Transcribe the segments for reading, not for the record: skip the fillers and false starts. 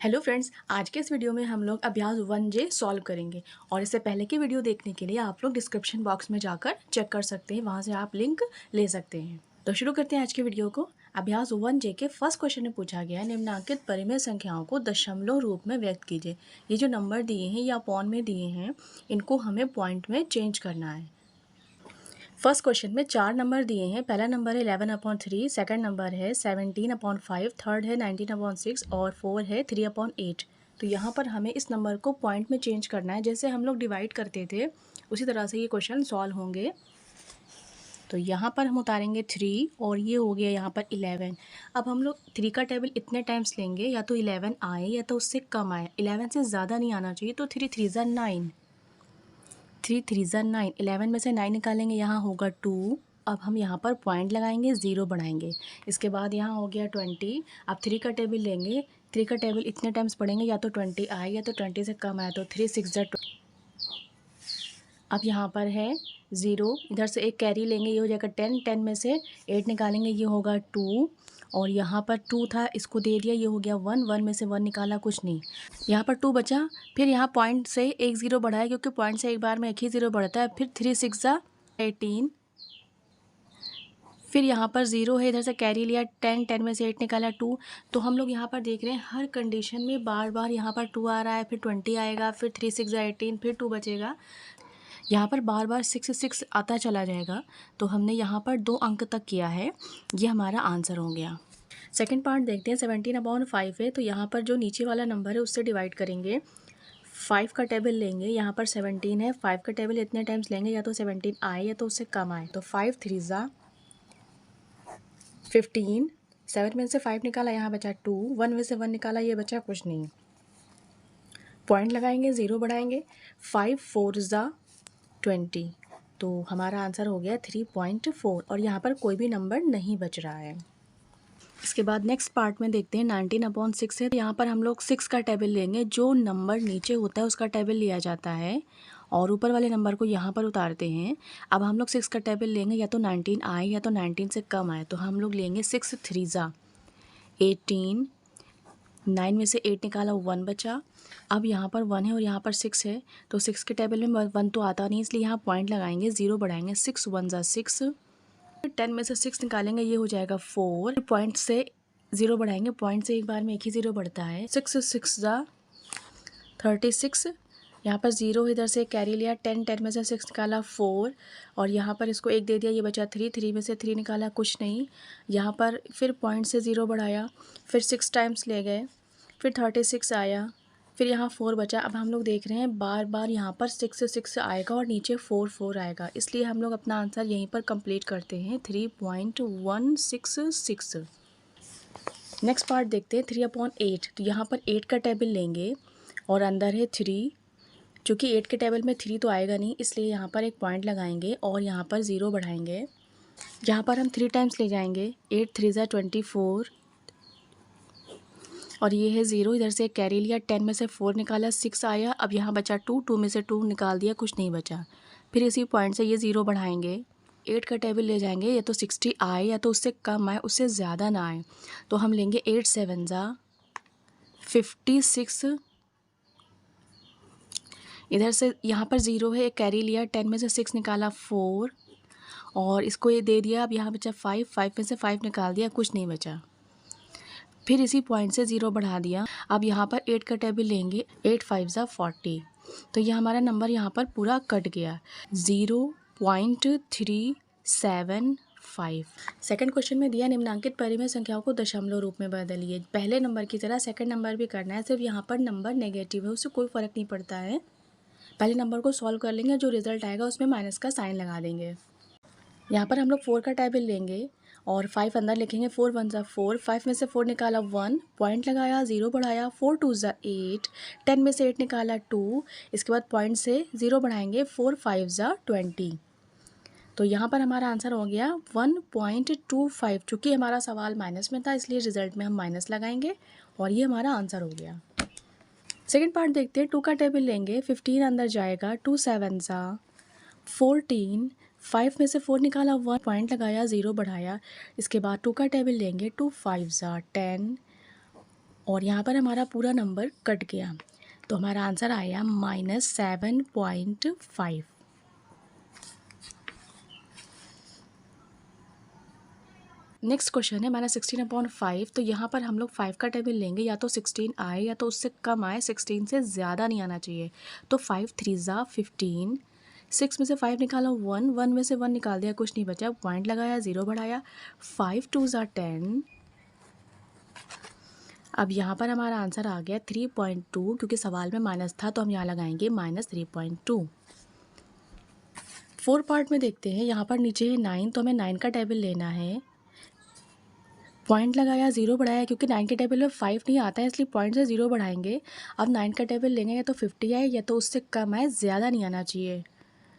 Hello friends, आज के इस वीडियो में हम लोग अभ्यास 1J सॉल्व करेंगे। और इससे पहले की वीडियो देखने के लिए आप लोग डिस्क्रिप्शन बॉक्स में जाकर चेक कर सकते हैं, वहाँ से आप लिंक ले सकते हैं। तो शुरू करते हैं आज के वीडियो को। अभ्यास 1J के फर्स्ट क्वेश्चन में पूछा गया है, निम्नांकित परिमेय संख्याओं को दशमलव रूप में व्यक्त कीजिए। ये जो नंबर दिए हैं या अपॉन में दिए हैं, इनको हमें पॉइंट में चेंज करना है। फर्स्ट क्वेश्चन में 4 नंबर दिए हैं। पहला नंबर है 11/3, सेकंड नंबर है 17/5, थर्ड है 19/6 और 4 है 3/8। तो यहाँ पर हमें इस नंबर को पॉइंट में चेंज करना है। जैसे हम लोग डिवाइड करते थे उसी तरह से ये क्वेश्चन सॉल्व होंगे। तो यहाँ पर हम उतारेंगे 3 और ये हो गया यहाँ पर 11। अब हम लोग 3 का टेबल इतने टाइम्स लेंगे, या तो 11 आए या तो उससे कम आए। 11 से ज़्यादा नहीं आना चाहिए, तो 3 3 ज़ा 9, 3 3 ज़ा 9। 11 में से 9 निकालेंगे, यहाँ होगा 2। अब हम यहाँ पर पॉइंट लगाएंगे, 0 बढ़ाएंगे। इसके बाद यहाँ हो गया 20। अब 3 का टेबल लेंगे, 3 का टेबल इतने टाइम्स पढ़ेंगे, या तो 20 आए या तो 20 से कम आए। तो 3 6 ज़ा 20। अब यहाँ पर है 0, इधर से एक कैरी लेंगे, ये हो जाएगा 10। 10 में से 8 निकालेंगे, ये होगा 2। और यहाँ पर 2 था, इसको दे दिया, ये हो गया 1। 1 में से 1 निकाला, कुछ नहीं, यहाँ पर 2 बचा। फिर यहाँ पॉइंट से एक 0 बढ़ाया, क्योंकि पॉइंट से एक बार में एक ही 0 बढ़ता है। फिर 3 6 ज़ा 18। फिर यहाँ पर 0 है, इधर से कैरी लिया 10। 10 में से 8 निकाला 2। तो हम लोग यहाँ पर देख रहे हैं हर कंडीशन में बार बार यहाँ पर 2 आ रहा है, फिर 20 आएगा, फिर 3 6 ज़ा 18, फिर 2 बचेगा। यहाँ पर बार बार 6 6 आता चला जाएगा। तो हमने यहाँ पर 2 अंक तक किया है, ये हमारा आंसर हो गया। सेकंड पार्ट देखते हैं। 17/5 है, तो यहाँ पर जो नीचे वाला नंबर है उससे डिवाइड करेंगे। 5 का टेबल लेंगे, यहाँ पर 17 है, 5 का टेबल इतने टाइम्स लेंगे, या तो 17 आए या तो उससे कम आए। तो 5 3 ज़ा 15। 7 में से 5 निकाला, यहाँ बचा 2। 1 में से 1 निकाला, ये बचा कुछ नहीं। पॉइंट लगाएंगे, 0 बढ़ाएंगे। 5 4 ज़ा 20। तो हमारा आंसर हो गया 3.4, और यहाँ पर कोई भी नंबर नहीं बच रहा है। इसके बाद नेक्स्ट पार्ट में देखते हैं। 19/6 है, तो यहाँ पर हम लोग 6 का टेबल लेंगे। जो नंबर नीचे होता है उसका टेबल लिया जाता है, और ऊपर वाले नंबर को यहाँ पर उतारते हैं। अब हम लोग 6 का टेबल लेंगे, या तो 19 आए या तो 19 से कम आए। तो हम लोग लेंगे 6 3 ज़ा 18। 9 में से 8 निकाला, 1 बचा। अब यहाँ पर 1 है और यहाँ पर 6 है, तो 6 के टेबल में 1 तो आता नहीं, इसलिए यहाँ पॉइंट लगाएंगे, 0 बढ़ाएंगे। 6 1 ज़ा 6। 10 में से 6 निकालेंगे, ये हो जाएगा 4। पॉइंट से 0 बढ़ाएंगे, पॉइंट से एक बार में एक ही 0 बढ़ता है। 6 6 ज़ा 36। यहाँ पर 0 इधर से कैरी लिया, 10 10 में से 6 निकाला 4, और यहाँ पर इसको 1 दे दिया, ये बचा 3। 3 में से 3 निकाला, कुछ नहीं। यहाँ पर फिर पॉइंट से 0 बढ़ाया, फिर 6 टाइम्स ले गए, फिर 36 आया, फिर यहाँ 4 बचा। अब हम लोग देख रहे हैं बार बार यहाँ पर 6 6 आएगा और नीचे 4 4 आएगा, इसलिए हम लोग अपना आंसर यहीं पर कंप्लीट करते हैं, 3.166। नेक्स्ट पार्ट देखते हैं। 3/8, तो यहाँ पर 8 का टेबल लेंगे और अंदर है 3। चूँकि 8 के टेबल में 3 तो आएगा नहीं, इसलिए यहाँ पर एक पॉइंट लगाएंगे और यहाँ पर 0 बढ़ाएंगे। यहाँ पर हम 3 टाइम्स ले जाएंगे, 8 3 ज़ा 24, और ये है 0, इधर से कैरी लिया, 10 में से 4 निकाला, 6 आया। अब यहाँ बचा 2। 2 में से 2 निकाल दिया, कुछ नहीं बचा। फिर इसी पॉइंट से ये 0 बढ़ाएंगे, 8 का टेबल ले जाएंगे, या तो 60 आए या तो उससे कम आए, उससे ज़्यादा ना आए। तो हम लेंगे 8 7 ज़ा 56। इधर से यहाँ पर 0 है, एक कैरी लिया, 10 में से 6 निकाला, 4, और इसको ये दे दिया। अब यहाँ बचा 5। 5 में से 5 निकाल दिया, कुछ नहीं बचा। फिर इसी पॉइंट से 0 बढ़ा दिया। अब यहाँ पर 8 का टेबल लेंगे, 8 5 ज़ा 40। तो ये हमारा नंबर यहाँ पर पूरा कट गया, 0.375। सेकंड क्वेश्चन में दिया, निम्नांकित परिमेय संख्याओं को दशमलव रूप में बदलिए। पहले नंबर की तरह सेकंड नंबर भी करना है, सिर्फ यहाँ पर नंबर नेगेटिव है, उससे कोई फ़र्क नहीं पड़ता है। पहले नंबर को सॉल्व कर लेंगे, जो रिजल्ट आएगा उसमें माइनस का साइन लगा देंगे। यहाँ पर हम लोग 4 का टेबल लेंगे और 5 अंदर लिखेंगे। 4 1 ज़ा 4, 5 में से 4 निकाला, 1, पॉइंट लगाया, 0 बढ़ाया, 4 2 ज़ा 8, 10 में से 8 निकाला, 2, इसके बाद पॉइंट से 0 बढ़ाएंगे, 4 5 ज़ा 20। तो यहाँ पर हमारा आंसर हो गया 1.25। चूँकि हमारा सवाल माइनस में था, इसलिए रिजल्ट में हम माइनस लगाएंगे, और ये हमारा आंसर हो गया। सेकेंड पार्ट देखते हैं। 2 का टेबल लेंगे, 15 अंदर जाएगा, 2 7 ज़ा 14, 5 में से 4 निकाला, 1, पॉइंट लगाया, 0 बढ़ाया। इसके बाद 2 का टेबल लेंगे, 2 5 ज़ा 10, और यहाँ पर हमारा पूरा नंबर कट गया, तो हमारा आंसर आया -7.5। नेक्स्ट क्वेश्चन है -16/5। तो यहाँ पर हम लोग 5 का टेबल लेंगे, या तो 16 आए या तो उससे कम आए, 16 से ज़्यादा नहीं आना चाहिए। तो 5 3 ज़ा 15, 6 में से 5 निकाला 1, 1 में से 1 निकाल दिया, कुछ नहीं बचा, पॉइंट लगाया, 0 बढ़ाया, 5 2 ज़ा 10। अब यहाँ पर हमारा आंसर आ गया 3.2, क्योंकि सवाल में माइनस था तो हम यहाँ लगाएंगे -3.2। 4 पार्ट में देखते हैं, यहाँ पर नीचे है 9, तो हमें 9 का टेबल लेना है। पॉइंट लगाया, 0 बढ़ाया, क्योंकि 9 के टेबल में 5 नहीं आता है, इसलिए पॉइंट से 0 बढ़ाएंगे। अब 9 का टेबल लेंगे, या तो 50 आए या तो उससे कम आए, ज़्यादा नहीं आना चाहिए।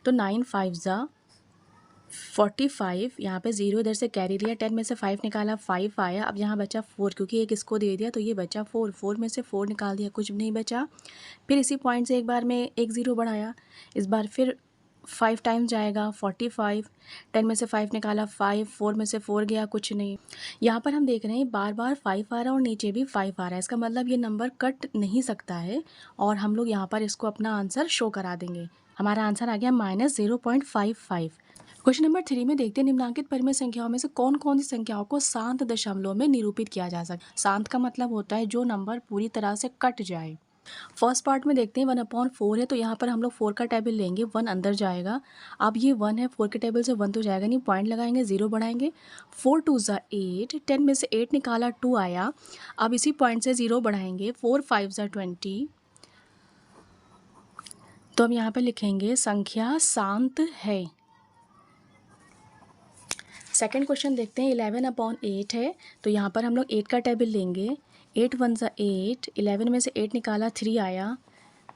तो 9 5 ज़ा 45, यहाँ पे 0 इधर से कैरी लिया, 10 में से 5 निकाला, 5 आया। अब यहाँ बचा 4, क्योंकि एक इसको दे दिया तो ये बचा 4, 4 में से 4 निकाल दिया, कुछ नहीं बचा। फिर इसी पॉइंट से एक बार में एक 0 बढ़ाया, इस बार फिर 5 टाइम्स जाएगा, 45, 10 में से 5 निकाला, 5, 4 में से 4 गया, कुछ नहीं। यहाँ पर हम देख रहे हैं बार बार 5 आ रहा है और नीचे भी 5 आ रहा है, इसका मतलब ये नंबर कट नहीं सकता है, और हम लोग यहाँ पर इसको अपना आंसर शो करा देंगे। हमारा आंसर आ गया -0.55। क्वेश्चन नंबर 3 में देखते हैं, निम्नांकित परिमेय संख्याओं में से कौन कौन सी संख्याओं को शांत दशमलव में निरूपित किया जा सकता है। शांत का मतलब होता है जो नंबर पूरी तरह से कट जाए। फर्स्ट पार्ट में देखते हैं 1/4 है, तो यहाँ पर हम लोग 4 का टेबल लेंगे, 1 अंदर जाएगा। अब ये 1 है, 4 के टेबल से 1 तो जाएगा नहीं, पॉइंट लगाएंगे, 0 बढ़ाएंगे, 4 2 ज़ा 8, 10 में से 8 निकाला, 2 आया। अब इसी पॉइंट से 0 बढ़ाएंगे, 4 5 ज़ा 20। तो हम यहाँ पर लिखेंगे संख्या शांत है। सेकंड क्वेश्चन देखते हैं, 11/8 है, तो यहाँ पर हम लोग 8 का टेबल लेंगे, 8 1 ज़ा 8, 11 में से 8 निकाला, 3 आया,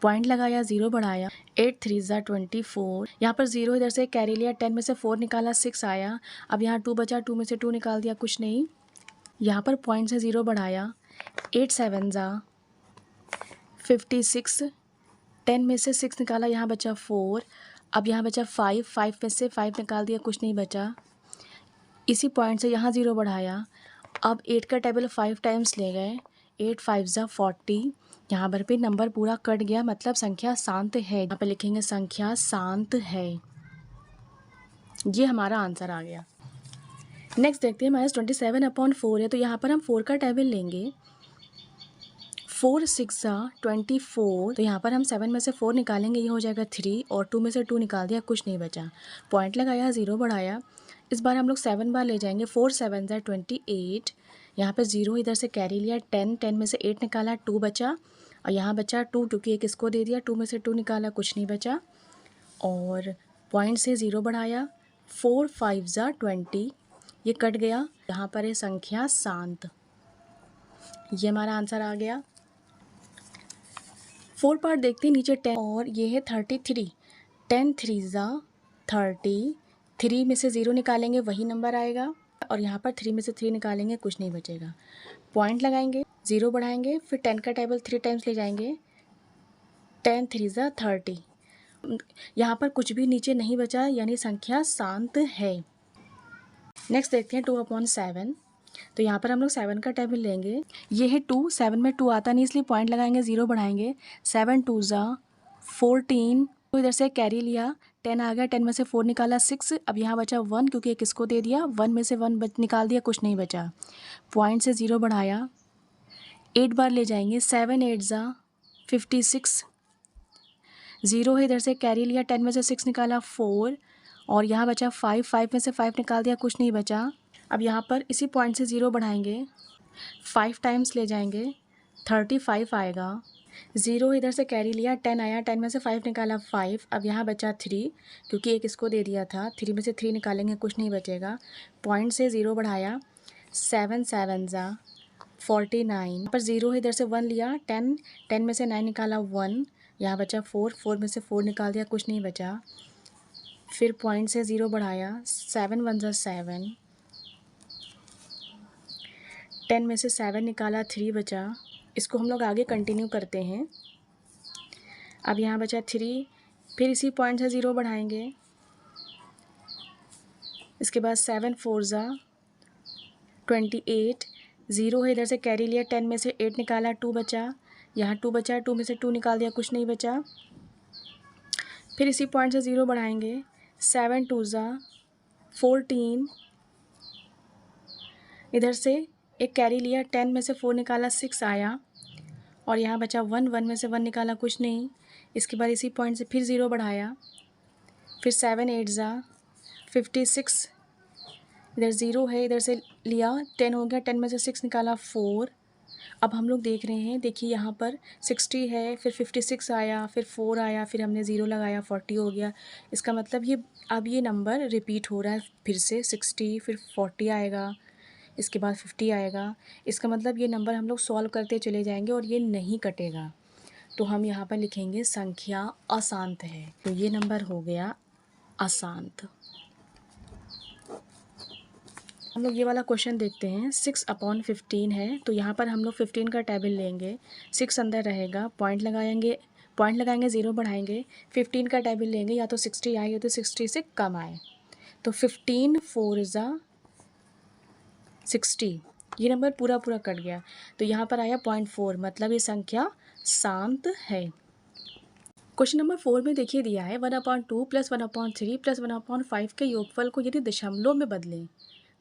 पॉइंट लगाया, 0 बढ़ाया, 8 3 ज़ा 24। यहाँ पर 0 इधर से कैरी लिया, 10 में से 4 निकाला, 6 आया। अब यहाँ 2 बचा, 2 में से 2 निकाल दिया, कुछ नहीं। यहाँ पर पॉइंट से 0 बढ़ाया, 8 7 ज़ा 56, 10 में से 6 निकाला, यहाँ बचा 4। अब यहाँ बचा 5, 5 में से 5 निकाल दिया, कुछ नहीं बचा। इसी पॉइंट से यहाँ 0 बढ़ाया। अब 8 का टेबल 5 टाइम्स ले गए, 8 5 ज़ा 40। यहाँ पर भी नंबर पूरा कट गया, मतलब संख्या शांत है। यहाँ पे लिखेंगे संख्या शांत है। ये हमारा आंसर आ गया। नेक्स्ट देखते हैं, -27/4 है, तो यहाँ पर हम 4 का टेबल लेंगे, 4 6 ज़ा 24। तो यहाँ पर हम 7 में से 4 निकालेंगे, ये हो जाएगा 3, और 2 में से 2 निकाल दिया, कुछ नहीं बचा, पॉइंट लगाया, 0 बढ़ाया। इस बार हम लोग 7 बार ले जाएंगे, 4 7 ज़ा 28। यहाँ पर 0 इधर से कैरी लिया, 10 में से 8 निकाला, 2 बचा, और यहाँ बचा 2, क्योंकि एक इसको दे दिया, 2 में से 2 निकाला, कुछ नहीं बचा, और पॉइंट से 0 बढ़ाया, 4 5 ज़ा 20, ये कट गया। यहाँ पर है संख्या शांत। ये हमारा आंसर आ गया। 4 पार्ट देखते हैं, नीचे 10 और ये है 33, 10 3 ज़ा 30, 3 में से 0 निकालेंगे, वही नंबर आएगा, और यहाँ पर 3 में से 3 निकालेंगे, कुछ नहीं बचेगा, पॉइंट लगाएंगे, 0 बढ़ाएंगे, फिर 10 का टेबल 3 टाइम्स ले जाएंगे, 10 3 ज़ा 30। यहाँ पर कुछ भी नीचे नहीं बचा, यानी संख्या शांत है। नेक्स्ट देखते हैं 2/7, तो यहाँ पर हम लोग 7 का टेबल लेंगे, ये है 2, 7 में 2 आता नहीं, इसलिए पॉइंट लगाएंगे, 0 बढ़ाएंगे, 7 2 ज़ा 14। तो इधर से कैरी लिया, 10 आ गया, 10 में से 4 निकाला, 6। अब यहाँ बचा 1, क्योंकि एक इसको दे दिया, 1 में से 1 निकाल दिया, कुछ नहीं बचा, पॉइंट से 0 बढ़ाया, 8 बार ले जाएंगे, 7 8 ज़ा 56, 0 है, इधर से कैरी लिया, 10 में से 6 निकाला, 4, और यहाँ बचा 5, 5 में से 5 निकाल दिया, कुछ नहीं बचा। अब यहाँ पर इसी पॉइंट से 0 बढ़ाएंगे, 5 टाइम्स ले जाएंगे, 35 आएगा, 0 इधर से कैरी लिया, 10 आया, 10 में से 5 निकाला, 5। अब यहाँ बचा 3, क्योंकि एक इसको दे दिया था, 3 में से 3 निकालेंगे, कुछ नहीं बचेगा, पॉइंट से 0 बढ़ाया, 7 7 ज़ा 49। पर 0 इधर से 1 लिया, 10 में से 9 निकाला, 1, यहाँ बचा 4, 4 में से 4 निकाल दिया, कुछ नहीं बचा, फिर पॉइंट से 0 बढ़ाया, 7 1 ज़ा 7, 10 में से 7 निकाला, 3 बचा। इसको हम लोग आगे कंटिन्यू करते हैं। अब यहाँ बचा 3, फिर इसी पॉइंट से 0 बढ़ाएंगे, इसके बाद 7 4 ज़ा 28, ज़ीरो है, इधर से कैरी लिया, 10 में से 8 निकाला, 2 बचा, यहाँ 2 बचा, 2 में से 2 निकाल दिया, कुछ नहीं बचा। फिर इसी पॉइंट से 0 बढ़ाएंगे, 7 2 ज़ा 14, इधर से एक कैरी लिया, 10 में से 4 निकाला, 6 आया, और यहाँ बचा 1, 1 में से 1 निकाला, कुछ नहीं। इसके बाद इसी पॉइंट से फिर 0 बढ़ाया, फिर 7 8 ज़ा 56, इधर 0 है, इधर से लिया, 10 हो गया, 10 में से 6 निकाला, 4। अब हम लोग देख रहे हैं, देखिए यहाँ पर 60 है, फिर 56 आया, फिर 4 आया, फिर हमने 0 लगाया, 40 हो गया। इसका मतलब ये अब ये नंबर रिपीट हो रहा है, फिर से 60, फिर 40 आएगा, इसके बाद 50 आएगा। इसका मतलब ये नंबर हम लोग सॉल्व करते चले जाएंगे और ये नहीं कटेगा। तो हम यहाँ पर लिखेंगे संख्या अशांत है। तो ये नंबर हो गया अशांत। हम लोग ये वाला क्वेश्चन देखते हैं। 6/15 है, तो यहाँ पर हम लोग 15 का टेबल लेंगे, 6 अंदर रहेगा, पॉइंट लगाएंगे 0 बढ़ाएंगे, 15 का टेबल लेंगे, या तो 60 आए या तो 60 से कम आए। तो 15 4 ज़ा 60, ये नंबर पूरा कट गया। तो यहाँ पर आया 0.4, मतलब ये संख्या शांत है। क्वेश्चन नंबर 4 में देखिए दिया है 1/2 + 1/3 + 1/5 के योगफल को यदि दशमलव में बदलें,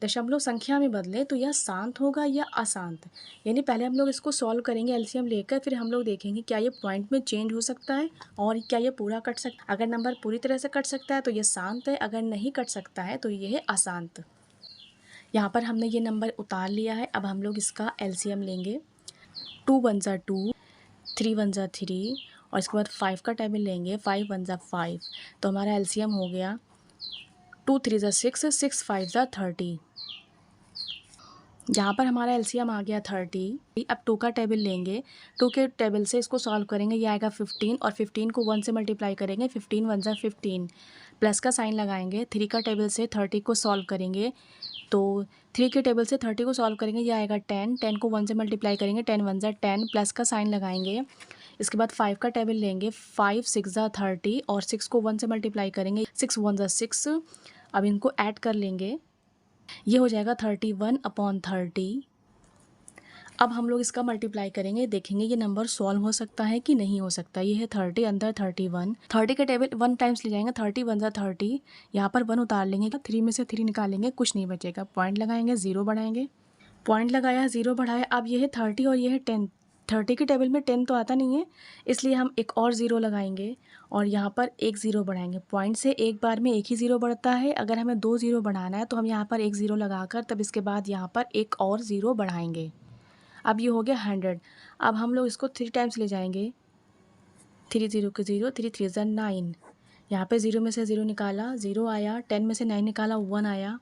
दशमलव संख्या में बदलें, तो यह शांत होगा या अशांत। यानी पहले हम लोग इसको सॉल्व करेंगे एलसीएम लेकर, फिर हम लोग देखेंगे क्या ये पॉइंट में चेंज हो सकता है और क्या ये पूरा कट सकता है। अगर नंबर पूरी तरह से कट सकता है तो ये शांत है, अगर नहीं कट सकता है तो ये है अशांत। यहाँ पर हमने ये नंबर उतार लिया है। अब हम लोग इसका एलसीएम लेंगे। 2 1 ज़ा 2, 3 1 ज़ा 3, और इसके बाद 5 का टेबल लेंगे, 5 1 ज़ा 5। तो हमारा एलसीएम हो गया 2 3 ज़ा 6, 6 5 ज़ा 30। यहाँ पर हमारा एलसीएम आ गया 30। अब 2 का टेबल लेंगे, 2 के टेबल से इसको सॉल्व करेंगे, ये आएगा 15, और 15 को 1 से मल्टीप्लाई करेंगे, 15 1 ज़ा 15, प्लस का साइन लगाएंगे। 3 का टेबल से 30 को सॉल्व करेंगे, तो 3 के टेबल से 30 को सॉल्व करेंगे, ये आएगा 10, 10 को 1 से मल्टीप्लाई करेंगे, 10 1 ज़ा 10, प्लस का साइन लगाएंगे। इसके बाद 5 का टेबल लेंगे, 5 6 ज़ा 30, और 6 को 1 से मल्टीप्लाई करेंगे, 6 1 ज़ा 6। अब इनको ऐड कर लेंगे, ये हो जाएगा 31/30। अब हम लोग इसका मल्टीप्लाई करेंगे, देखेंगे ये नंबर सॉल्व हो सकता है कि नहीं हो सकता। ये है 30 अंदर 31, 30 के टेबल 1 टाइम्स ले जाएंगे, 30 1 ज़ा 30, यहाँ पर 1 उतार लेंगे, 3 में से 3 निकालेंगे, कुछ नहीं बचेगा, पॉइंट लगाएंगे, 0 बढ़ाएंगे, पॉइंट लगाया, 0 बढ़ाया। अब ये है 30 और ये है 10, 30 के टेबल में 10 तो आता नहीं है, इसलिए हम एक और 0 लगाएंगे और यहाँ पर एक 0 बढ़ाएंगे। पॉइंट से एक बार में एक ही 0 बढ़ता है, अगर हमें 2 0 बढ़ाना है तो हम यहाँ पर एक 0 लगाकर तब इसके बाद यहाँ पर एक और 0 बढ़ाएंगे। अब ये हो गया 100। अब हम लोग इसको 3 टाइम्स ले जाएंगे, 3 0 के 0, 3 3 ज़ा 9, यहाँ पे 0 में से 0 निकाला, 0 आया, 10 में से 9 निकाला, 1 आया।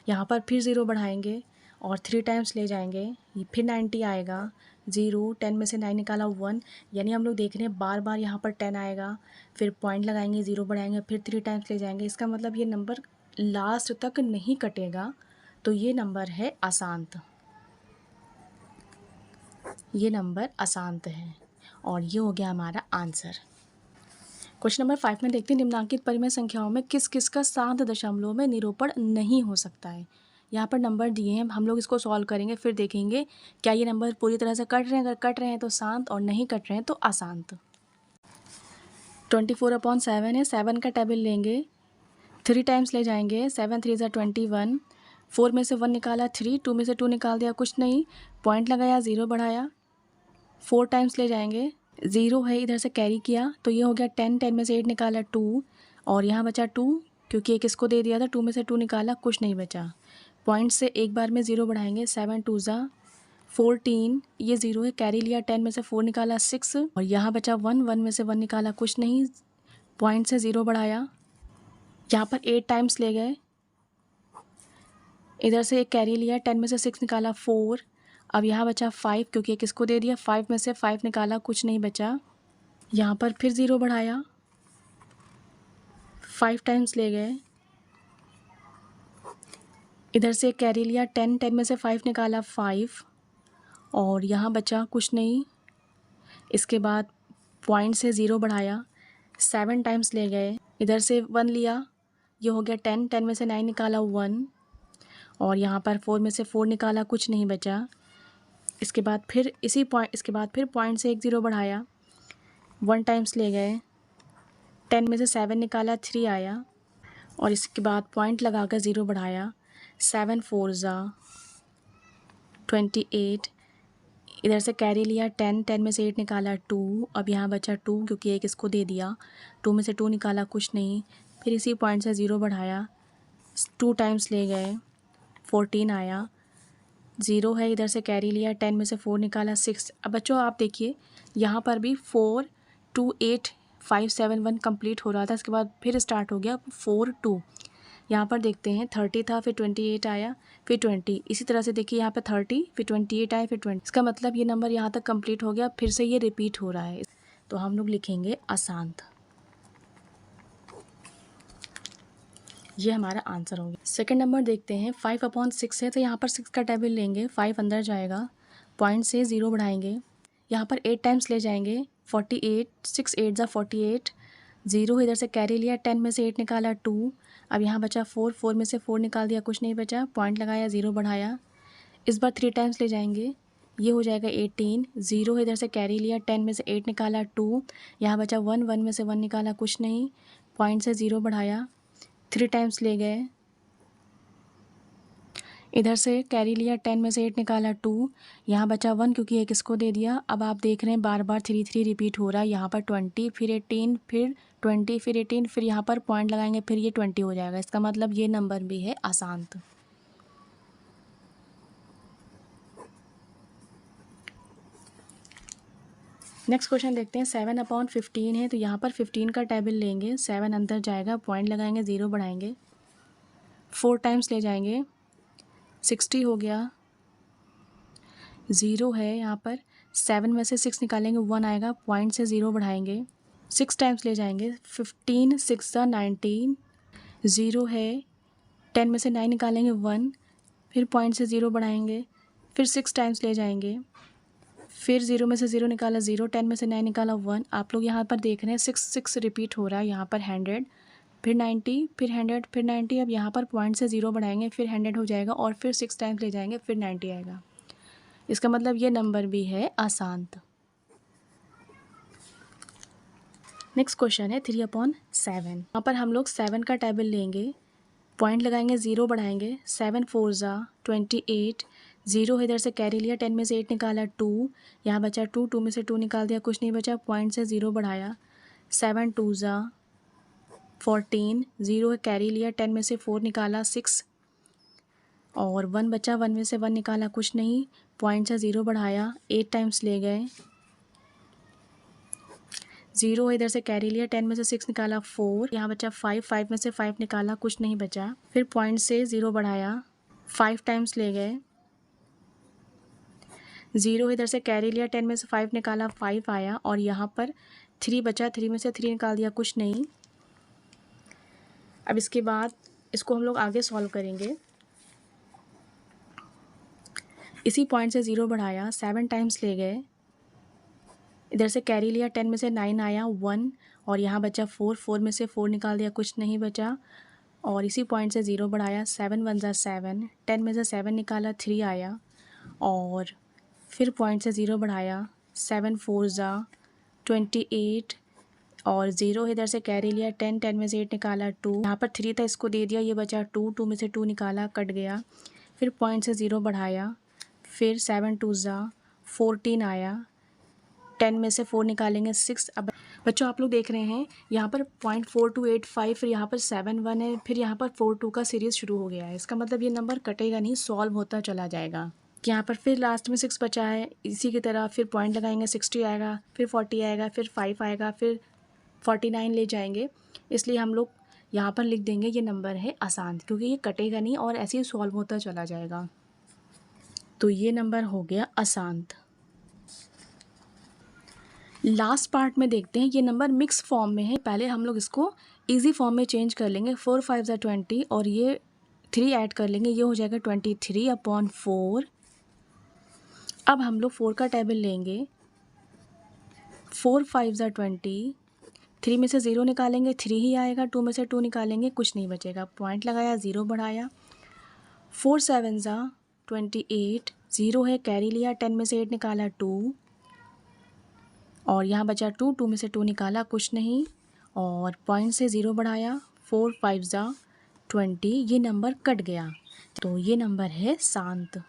यहाँ पर फिर 0 बढ़ाएंगे और 3 टाइम्स ले जाएंगे, फिर 90 आएगा, 0 10 में से 9 निकाला, 1, यानी हम लोग देख रहे हैं बार बार यहाँ पर 10 आएगा, फिर पॉइंट लगाएंगे, 0 बढ़ाएंगे, फिर 3 टाइम्स ले जाएंगे। इसका मतलब ये नंबर लास्ट तक नहीं कटेगा, तो ये नंबर है अशांत। ये नंबर अशांत है और ये हो गया हमारा आंसर। क्वेश्चन नंबर 5 में देखते हैं, निम्नांकित परिमेय संख्याओं में किस किस का शांत दशमलव में निरूपण नहीं हो सकता है। यहाँ पर नंबर दिए हैं, हम लोग इसको सॉल्व करेंगे, फिर देखेंगे क्या ये नंबर पूरी तरह से कट रहे हैं, अगर कट रहे हैं तो शांत और नहीं कट रहे हैं तो अशांत। 24/7 है, 7 का टेबल लेंगे, 3 टाइम्स ले जाएंगे, 7 3 ज़ा 21, 4 में से 1 निकाला 3, 2 में से 2 निकाल दिया, कुछ नहीं, पॉइंट लगाया, 0 बढ़ाया, 4 टाइम्स ले जाएंगे, 0 है, इधर से कैरी किया, तो ये हो गया 10, 10 में से 8 निकाला 2, और यहाँ बचा 2, क्योंकि एक इसको दे दिया था, 2 में से 2 निकाला, कुछ नहीं बचा। पॉइंट से एक बार में 0 बढ़ाएंगे, 7 2 ज़ा 14, ये 0 है, कैरी लिया, 10 में से 4 निकाला 6, और यहाँ बचा 1, 1 में से 1 निकाला, कुछ नहीं, पॉइंट से 0 बढ़ाया, यहाँ पर 8 टाइम्स ले गए, इधर से एक कैरी लिया, 10 में से 6 निकाला 4, अब यहाँ बचा 5, क्योंकि एक इसको दे दिया, 5 में से 5 निकाला, कुछ नहीं बचा, यहाँ पर फिर 0 बढ़ाया, 5 टाइम्स ले गए, इधर से एक कैरी लिया, 10 10 में से 5 निकाला 5, और यहाँ बचा कुछ नहीं, इसके बाद पॉइंट से 0 बढ़ाया, 7 टाइम्स ले गए, इधर से 1 लिया, ये हो गया 10 10 में से 9 निकाला 1, और यहाँ पर 4 में से 4 निकाला, कुछ नहीं बचा, इसके बाद फिर इसके बाद फिर पॉइंट से 1 ज़ीरो बढ़ाया, 1 टाइम्स ले गए, 10 में से 7 निकाला, 3 आया और इसके बाद पॉइंट लगाकर ज़ीरो बढ़ाया, 7 4 ज़ा 28, इधर से कैरी लिया 10, 10 में से 8 निकाला 2, अब यहाँ बचा 2 क्योंकि एक इसको दे दिया, 2 में से 2 निकाला कुछ नहीं, फिर इसी पॉइंट से ज़ीरो बढ़ाया, 2 टाइम्स ले गए, 14 आया, ज़ीरो है, इधर से कैरी लिया, 10 में से 4 निकाला 6। अब बच्चों आप देखिए यहाँ पर भी 4 2 8 5 7 1 कंप्लीट हो रहा था, इसके बाद फिर स्टार्ट हो गया 4 2। यहाँ पर देखते हैं 30 था, फिर 28 आया, फिर 20, इसी तरह से देखिए यहाँ पे 30 फिर 28 आया, फिर 20। इसका मतलब ये नंबर यहाँ तक कंप्लीट हो गया, फिर से ये रिपीट हो रहा है, तो हम लोग लिखेंगे अशांत। ये हमारा आंसर हो गया। सेकंड नंबर देखते हैं 5/6 है, तो यहाँ पर 6 का टेबल लेंगे, 5 अंदर जाएगा, पॉइंट से 0 बढ़ाएंगे, यहाँ पर 8 टाइम्स ले जाएंगे, 48, 6 8 ज़ा 48, ज़ीरो इधर से कैरी लिया, 10 में से 8 निकाला 2, अब यहाँ बचा 4, 4 में से 4 निकाल दिया, कुछ नहीं बचा, पॉइंट लगाया, 0 बढ़ाया, इस बार 3 टाइम्स ले जाएंगे, ये हो जाएगा 18, ज़ीरो इधर से कैरी लिया, 10 में से 8 निकाला 2, यहाँ बचा 1, 1 में से 1 निकाला कुछ नहीं, पॉइंट से 0 बढ़ाया, 3 टाइम्स ले गए, इधर से कैरी लिया, 10 में से 8 निकाला 2, यहाँ बचा 1 क्योंकि एक इसको दे दिया। अब आप देख रहे हैं बार बार 3 3 रिपीट हो रहा है, यहाँ पर 20 फिर 18 फिर 20 फिर 18 फिर यहाँ पर पॉइंट लगाएंगे, फिर ये 20 हो जाएगा। इसका मतलब ये नंबर भी है अशांत। नेक्स्ट क्वेश्चन देखते हैं 7/15 है, तो यहाँ पर 15 का टेबल लेंगे, 7 अंदर जाएगा, पॉइंट लगाएंगे, 0 बढ़ाएंगे, 4 टाइम्स ले जाएंगे, 60 हो गया, 0 है यहाँ पर, 7 में से 6 निकालेंगे, 1 आएगा, पॉइंट से 0 बढ़ाएंगे, 6 टाइम्स ले जाएंगे, 15 6 ज़ा 19, 0 है, 10 में से 9 निकालेंगे, 1, फिर पॉइंट से 0 बढ़ाएंगे, फिर 6 टाइम्स ले जाएंगे, फिर 0 में से 0 निकाला 0, 10 में से 9 निकाला 1। आप लोग यहाँ पर देख रहे हैं 6 6 रिपीट हो रहा है, यहाँ पर 100 फिर 90 फिर 100 फिर 90। अब यहाँ पर पॉइंट से 0 बढ़ाएंगे, फिर 100 हो जाएगा और फिर 6 टाइम्स ले जाएंगे, फिर 90 आएगा। इसका मतलब ये नंबर भी है अशांत। नेक्स्ट क्वेश्चन है 3/7। यहाँ पर हम लोग 7 का टेबल लेंगे, पॉइंट लगाएंगे, 0 बढ़ाएंगे, 7 4 ज़ा 28, 0 इधर से कैरी लिया, 10 में से 8 निकाला 2, यहाँ बचा 2, 2 में से 2 निकाल दिया, कुछ नहीं बचा, पॉइंट से 0 बढ़ाया, 7 2 ज़ा 14, 0 कैरी लिया, 10 में से 4 निकाला 6 और 1 बचा, 1 में से 1 निकाला कुछ नहीं, पॉइंट से 0 बढ़ाया, 8 टाइम्स ले गए, 0 इधर से कैरी लिया, 10 में से 6 निकाला 4, यहाँ बचा 5, 5 में से 5 निकाला कुछ नहीं बचा, फिर पॉइंट से 0 बढ़ाया, 5 टाइम्स ले गए, 0 इधर से कैरी लिया, 10 में से 5 निकाला 5 आया और यहाँ पर 3 बचा, 3 में से 3 निकाल दिया, कुछ नहीं। अब इसके बाद इसको हम लोग आगे सॉल्व करेंगे। इसी पॉइंट से 0 बढ़ाया, 7 टाइम्स ले गए, इधर से कैरी लिया, 10 में से 9 आया 1 और यहाँ बचा 4, 4 में से 4 निकाल दिया, कुछ नहीं बचा और इसी पॉइंट से 0 बढ़ाया, 7 1 ज़ा 7, 10 में से 7 निकाला 3 आया और फिर पॉइंट से 0 बढ़ाया, 7 4 ज़ा 28 और 0 इधर से कैरी लिया, 10 10 में से 8 निकाला 2, यहाँ पर 3 था इसको दे दिया, ये बचा 2, 2 में से 2 निकाला, कट गया, फिर पॉइंट से 0 बढ़ाया, फिर 7 2 ज़ा 14 आया, 10 में से 4 निकालेंगे 6। अब बच्चों आप लोग देख रहे हैं यहाँ पर 0.4285, फिर यहाँ पर 7 1 है, फिर यहाँ पर 4 2 का सीरीज़ शुरू हो गया है। इसका मतलब ये नंबर कटेगा नहीं, सॉल्व होता चला जाएगा। यहाँ पर फिर लास्ट में 6 बचा है, इसी की तरह फिर पॉइंट लगाएंगे, 60 आएगा, फिर 40 आएगा, फिर 5 आएगा, फिर 49 ले जाएंगे। इसलिए हम लोग यहाँ पर लिख देंगे ये नंबर है अशांत, क्योंकि ये कटेगा नहीं और ऐसे ही सॉल्व होता चला जाएगा। तो ये नंबर हो गया अशांत। लास्ट पार्ट में देखते हैं, ये नंबर मिक्स फॉर्म में है। पहले हम लोग इसको इजी फॉर्म में चेंज कर लेंगे, 4 5 ज़ा 20 और ये 3 ऐड कर लेंगे, ये हो जाएगा 23/4। अब हम लोग 4 का टेबल लेंगे, 4 5 ज़ा 20, 3 में से 0 निकालेंगे, 3 ही आएगा, 2 में से 2 निकालेंगे, कुछ नहीं बचेगा, पॉइंट लगाया, 0 बढ़ाया, 4 7 ज़ा 28, 0 है, कैरी लिया, 10 में से 8 निकाला 2 और यहाँ बचा 2, 2 में से 2 निकाला कुछ नहीं और पॉइंट से 0 बढ़ाया, 4 5 जा 20, ये नंबर कट गया तो ये नंबर है शांत।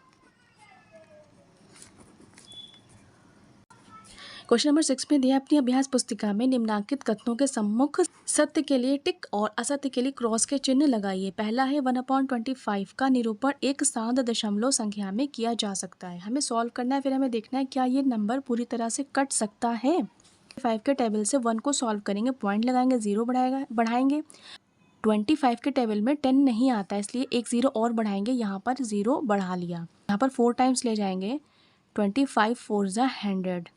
क्वेश्चन नंबर 6 में दिया अपनी अभ्यास पुस्तिका में निम्नांकित कथनों के सम्मुख सत्य के लिए टिक और असत्य के लिए क्रॉस के चिन्ह लगाइए। पहला है 1/25 का निरूपण एक शांत दशमलव संख्या में किया जा सकता है। हमें सॉल्व करना है, फिर हमें देखना है क्या ये नंबर पूरी तरह से कट सकता है। 5 के टेबल से 1 को सॉल्व करेंगे, पॉइंट लगाएंगे, 0 बढ़ाएंगे। 25 के टेबल में 10 नहीं आता इसलिए एक 0 और बढ़ाएंगे, यहाँ पर 0 बढ़ा लिया, यहाँ पर 4 टाइम्स ले जाएंगे, 25 4 जा 100,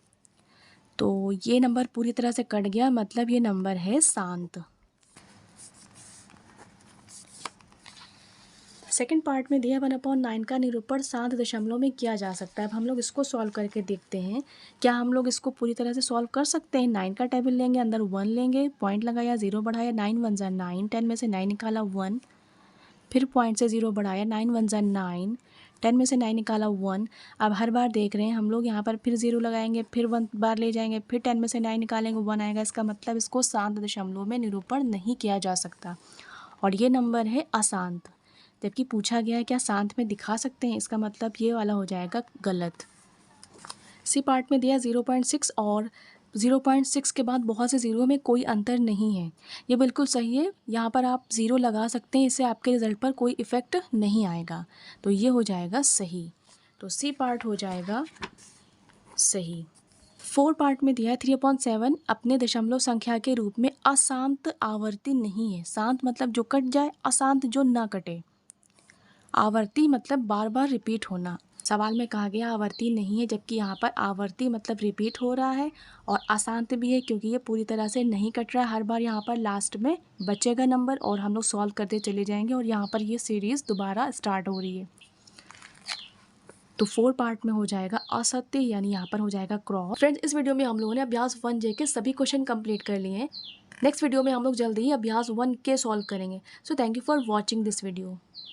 तो ये नंबर पूरी तरह से कट गया, मतलब ये नंबर है शांत। सेकंड पार्ट में दिया 1/9 का निरूपण शांत दशमलव में किया जा सकता है। अब हम लोग इसको सॉल्व करके देखते हैं क्या हम लोग इसको पूरी तरह से सॉल्व कर सकते हैं। 9 का टेबल लेंगे, अंदर 1 लेंगे, पॉइंट लगाया, 0 बढ़ाया, 9 1 जा 9, 10 में से 9 निकाला 1, फिर पॉइंट से 0 बढ़ाया, 9 1 जा 9, 10 में से 9 निकाला 1। अब हर बार देख रहे हैं हम लोग, यहाँ पर फिर 0 लगाएंगे, फिर 1 बार ले जाएंगे, फिर 10 में से 9 निकालेंगे, 1 आएगा। इसका मतलब इसको शांत दशमलव में निरूपण नहीं किया जा सकता और ये नंबर है अशांत। जबकि पूछा गया है क्या शांत में दिखा सकते हैं, इसका मतलब ये वाला हो जाएगा गलत। सी पार्ट में दिया 0.6 और 0.6 के बाद बहुत से ज़ीरो में कोई अंतर नहीं है, ये बिल्कुल सही है। यहाँ पर आप 0 लगा सकते हैं, इससे आपके रिज़ल्ट पर कोई इफ़ेक्ट नहीं आएगा, तो ये हो जाएगा सही। तो सी पार्ट हो जाएगा सही। 4 पार्ट में दिया है 3/7 अपने दशमलव संख्या के रूप में अशांत आवर्ती नहीं है। शांत मतलब जो कट जाए, अशांत जो ना कटे। आवर्ती मतलब बार बार रिपीट होना। सवाल में कहा गया आवर्ती नहीं है, जबकि यहाँ पर आवर्ती मतलब रिपीट हो रहा है और अशांत भी है क्योंकि ये पूरी तरह से नहीं कट रहा है। हर बार यहाँ पर लास्ट में बचेगा नंबर और हम लोग सॉल्व करते चले जाएंगे और यहाँ पर ये सीरीज़ दोबारा स्टार्ट हो रही है। तो 4 पार्ट में हो जाएगा असत्य, यानी यहाँ पर हो जाएगा क्रॉस। फ्रेंड्स, इस वीडियो में हम लोगों ने अभ्यास 1J के सभी क्वेश्चन कंप्लीट कर लिए हैं। नेक्स्ट वीडियो में हम लोग जल्दी ही अभ्यास 1K सॉल्व करेंगे। So thank you for watching this video.